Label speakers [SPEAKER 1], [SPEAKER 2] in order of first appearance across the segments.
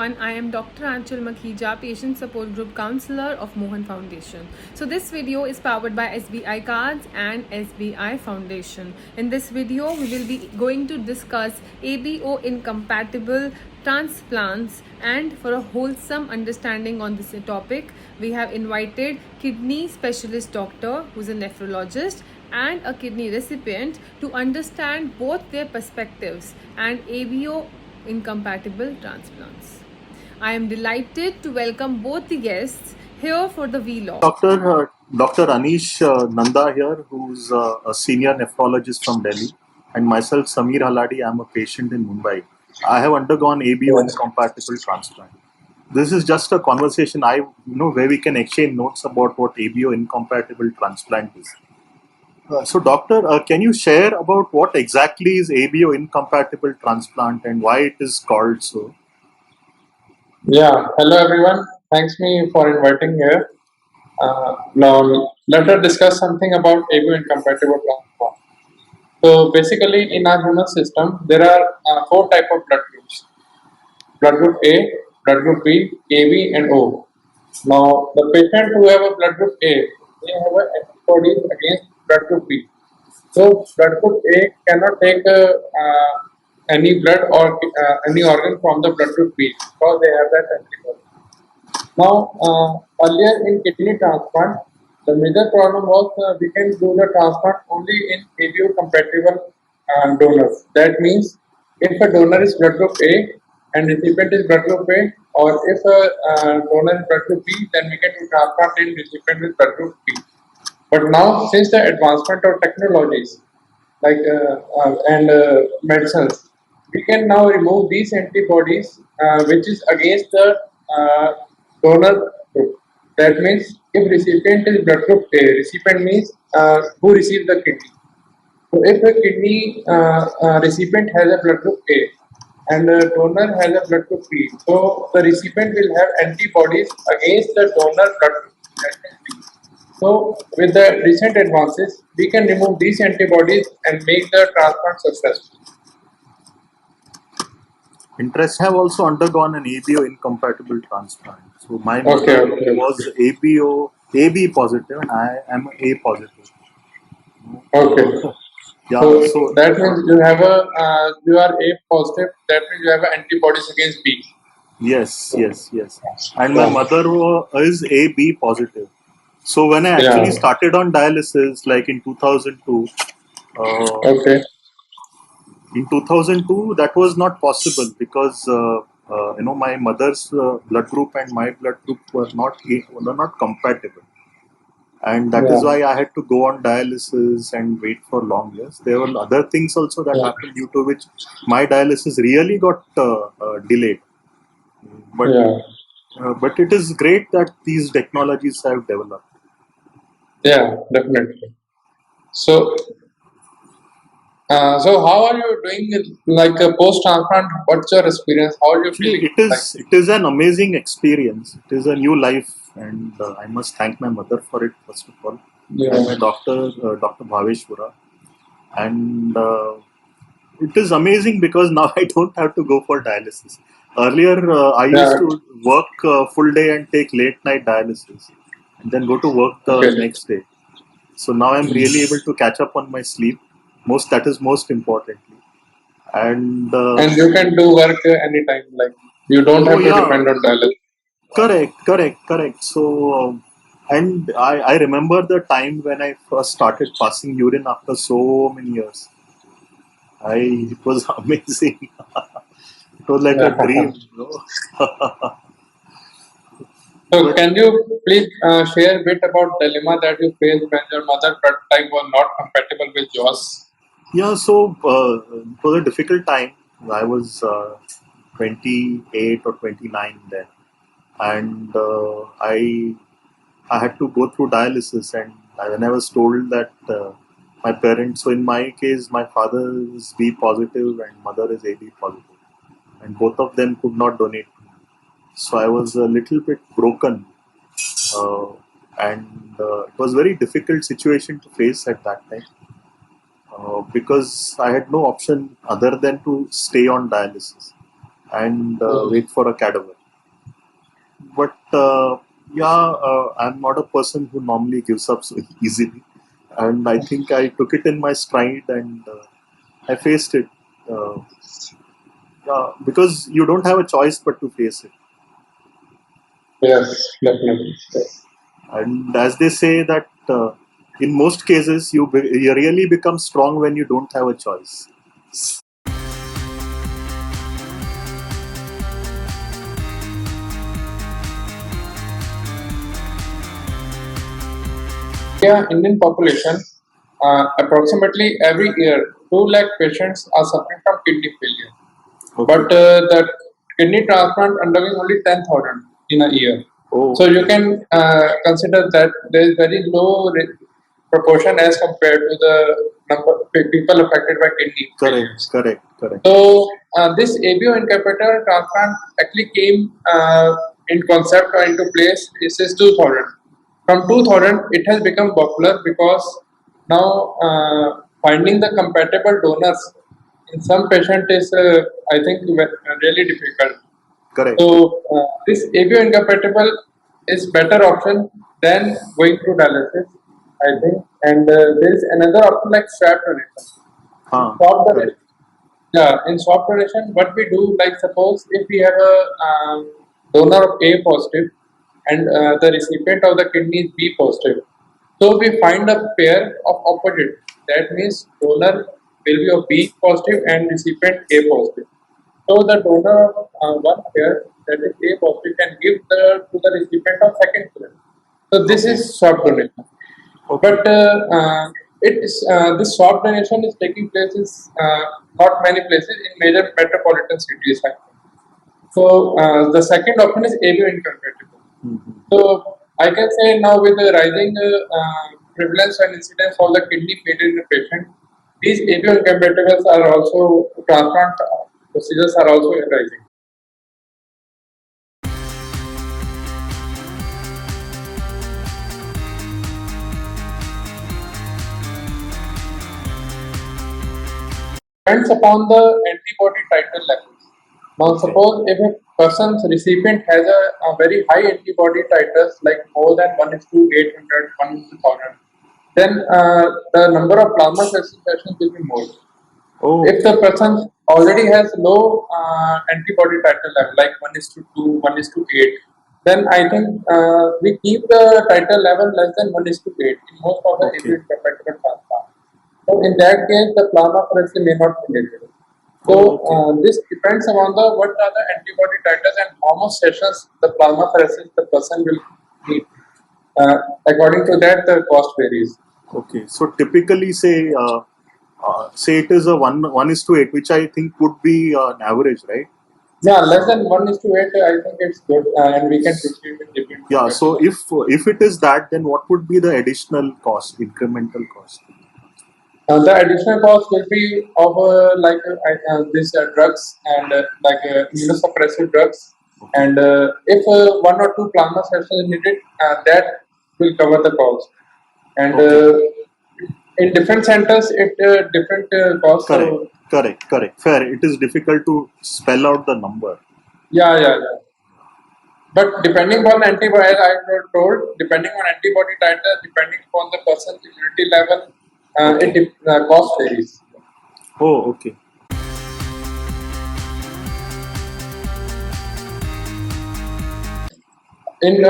[SPEAKER 1] everyone. I am Dr. Anchal Makhija, Patient Support Group Counselor of Mohan Foundation. So this video is powered by SBI Cards and SBI Foundation. In this video, we will be going to discuss ABO incompatible transplants, and for a wholesome understanding on this topic, we have invited kidney specialist doctor who's a nephrologist and a kidney recipient to understand both their perspectives and ABO incompatible transplants. I am delighted to welcome both the guests here for the vlog.
[SPEAKER 2] Dr. Anish Nanda here, who's a senior nephrologist from Delhi, and myself, Samir Haladi. I'm a patient in Mumbai. I have undergone ABO incompatible transplant. This is just a conversation where we can exchange notes about what ABO incompatible transplant is. So, doctor, can you share about what exactly is ABO incompatible transplant and why it is called so?
[SPEAKER 3] Yeah, hello everyone. Thanks me for inviting here. Now let us discuss something about ABO incompatible transplant. So basically, in our human system, there are four type of blood groups: blood group A, blood group B, AB, and O. Now, the patient who have a blood group A, they have a antibodies against blood group B. So, blood group A cannot take any blood or any organ from the blood group B because they have that antibody. Now, earlier in kidney transplant, the major problem was we can do the transplant only in ABO compatible donors. That means if a donor is blood group A and recipient is blood group A, or if a donor is blood group B, then we can do transplant in recipient with blood group B. But now, since the advancement of technologies like medicines, we can now remove these antibodies which is against the donor group. That means if recipient is blood group A, recipient means who received the kidney. So if a kidney recipient has a blood group A and the donor has a blood group B, so the recipient will have antibodies against the donor blood group. So with the recent advances, we can remove these antibodies and make the transplant successful.
[SPEAKER 2] Interest have also undergone an ABO incompatible transplant. So my mother was AB positive and I am A positive.
[SPEAKER 3] Okay.
[SPEAKER 2] Yeah.
[SPEAKER 3] So that means you have you are A positive. That means you have antibodies against B.
[SPEAKER 2] Yes. And my mother is AB positive. So when I actually started on dialysis, like in 2002.
[SPEAKER 3] Okay.
[SPEAKER 2] In 2002, that was not possible because my mother's blood group and my blood group were not compatible, and that is why I had to go on dialysis and wait for long years. There were other things also that happened due to which my dialysis really got delayed. But it is great that these technologies have developed.
[SPEAKER 3] Yeah, definitely. So how are you doing like a post transplant? What's your experience? How are you feeling?
[SPEAKER 2] It is an amazing experience. It is a new life, and I must thank my mother for it first of all, and my doctor, Dr. Bhaveshwara, and it is amazing because now I don't have to go for dialysis. Earlier, I used to work full day and take late night dialysis, and then go to work the next day. So now I'm really able to catch up on my sleep. That is most importantly. And
[SPEAKER 3] you can do work anytime, like you don't have to depend on dialysis.
[SPEAKER 2] Correct. So, and I remember the time when I first started passing urine after so many years. It was amazing. It was like a dream.
[SPEAKER 3] So, can you please share a bit about dilemma that you faced when your mother blood type was not compatible with yours?
[SPEAKER 2] Yeah, so it was a difficult time. I was 28 or 29 then, and I had to go through dialysis, and when I was told that my parents, so in my case, my father is B positive and mother is AB positive, and both of them could not donate. So I was a little bit broken, and it was a very difficult situation to face at that time. Because I had no option other than to stay on dialysis and wait for a cadaver. but I'm not a person who normally gives up so easily, and I think I took it in my stride and I faced it. Uh, because you don't have a choice but to face it.
[SPEAKER 3] Yes, definitely. Yes.
[SPEAKER 2] And as they say that in most cases you really become strong when you don't have a choice.
[SPEAKER 3] Indian population, approximately every year, 2 lakh patients are suffering from kidney failure.
[SPEAKER 2] Okay.
[SPEAKER 3] But the kidney transplant undergoing only 10,000 in a year.
[SPEAKER 2] Oh,
[SPEAKER 3] So you can consider that there is very low proportion as compared to the number of people affected by kidney failures.
[SPEAKER 2] Correct.
[SPEAKER 3] So this ABO incubator transplant actually came in concept or into place since 2000. From 2000, it has become popular because now finding the compatible donors in some patient is, I think, really difficult.
[SPEAKER 2] Correct.
[SPEAKER 3] So this ABO incompatible is better option than going through dialysis, I think. And there is another option like swab donation. Swab donation. Yeah, in swab donation, what we do, like suppose if we have a donor of A positive and the recipient of the kidney is B positive, so we find a pair of opposite. That means donor will be of B positive and recipient A positive. So the donor of one pair, that is A positive, can give to the recipient of second pair. So this is swab donation. But this swab donation is taking place in not many places in major metropolitan cities. So the second option is ABO incompatible. So I can say now with the rising prevalence and incidence of the kidney failure in the patient, these ABO incompatibles are also transplant procedures are also rising. Depends upon the antibody titer levels. Now, suppose if a person's recipient has a very high antibody titers, like more than 1 is to 800, 1 is to 1000, then the number of plasma sessions will be more. If the person already has low antibody titer level, like 1 is to 2, 1 is to 8, then I think we keep the titer level less than 1 is to 8 in most of the ABO incompatible transplant. So in that case, the plasmapheresis may not be needed. So this depends upon the what are the antibody titers and how much sessions the plasmapheresis the person will need. According to that, the cost varies.
[SPEAKER 2] Okay, so typically say it is a 1 is to 8, which I think would be an average, right?
[SPEAKER 3] Yeah, less than 1 is to 8, I think it's good, and we can proceed with different.
[SPEAKER 2] Yeah, so if it is that, then what would be the additional cost, incremental cost?
[SPEAKER 3] The additional cost will be of these drugs and immunosuppressive drugs. And if 1 or 2 plasma sessions is needed, that will cover the cost. And in different centers, it different costs.
[SPEAKER 2] Correct. Fair. It is difficult to spell out the number.
[SPEAKER 3] Yeah. But depending on antibody, as I told, depending on antibody titer, depending on the person's immunity level, cost varies.
[SPEAKER 2] Oh, okay.
[SPEAKER 3] In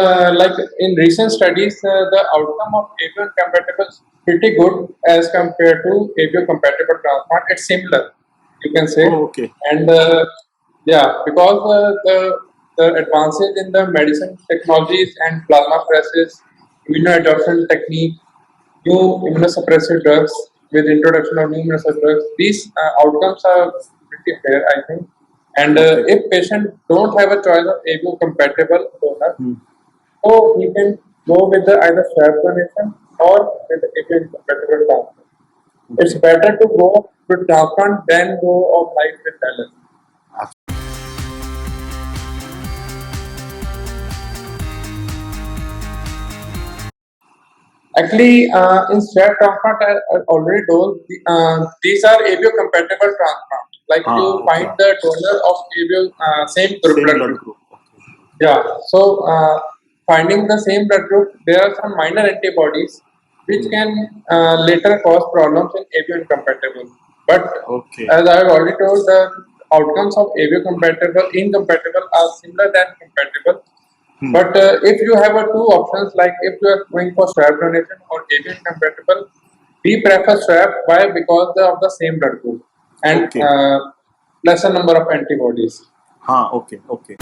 [SPEAKER 3] recent studies, the outcome of ABO compatible is pretty good as compared to ABO compatible transplant. It's similar, you can say.
[SPEAKER 2] Oh, okay.
[SPEAKER 3] And because the advances in the medicine technologies and plasmapheresis, immunoadoption technique, new immunosuppressive drugs with introduction of new immunosuppressive drugs, these outcomes are pretty fair, I think. And if patient don't have a choice of ABO compatible donor, so we can go with the either swab donation or with the ABO incompatible transplant. It's better to go with transplant than go of life with dialysis. Actually, in swab transplant, I already told these are ABO compatible transplant. Like you find the donor of ABO same group blood group. Yeah, so finding the same blood group, there are some minor antibodies which can later cause problems in AV incompatible. But
[SPEAKER 2] Okay.
[SPEAKER 3] as I have already told, the outcomes of AV incompatible are similar than compatible. But if you have two options, like if you are going for swab donation or AV incompatible, we prefer swab. Why? Because they are of the same blood group and
[SPEAKER 2] Okay.
[SPEAKER 3] lesser number of antibodies.
[SPEAKER 2] Okay. Okay.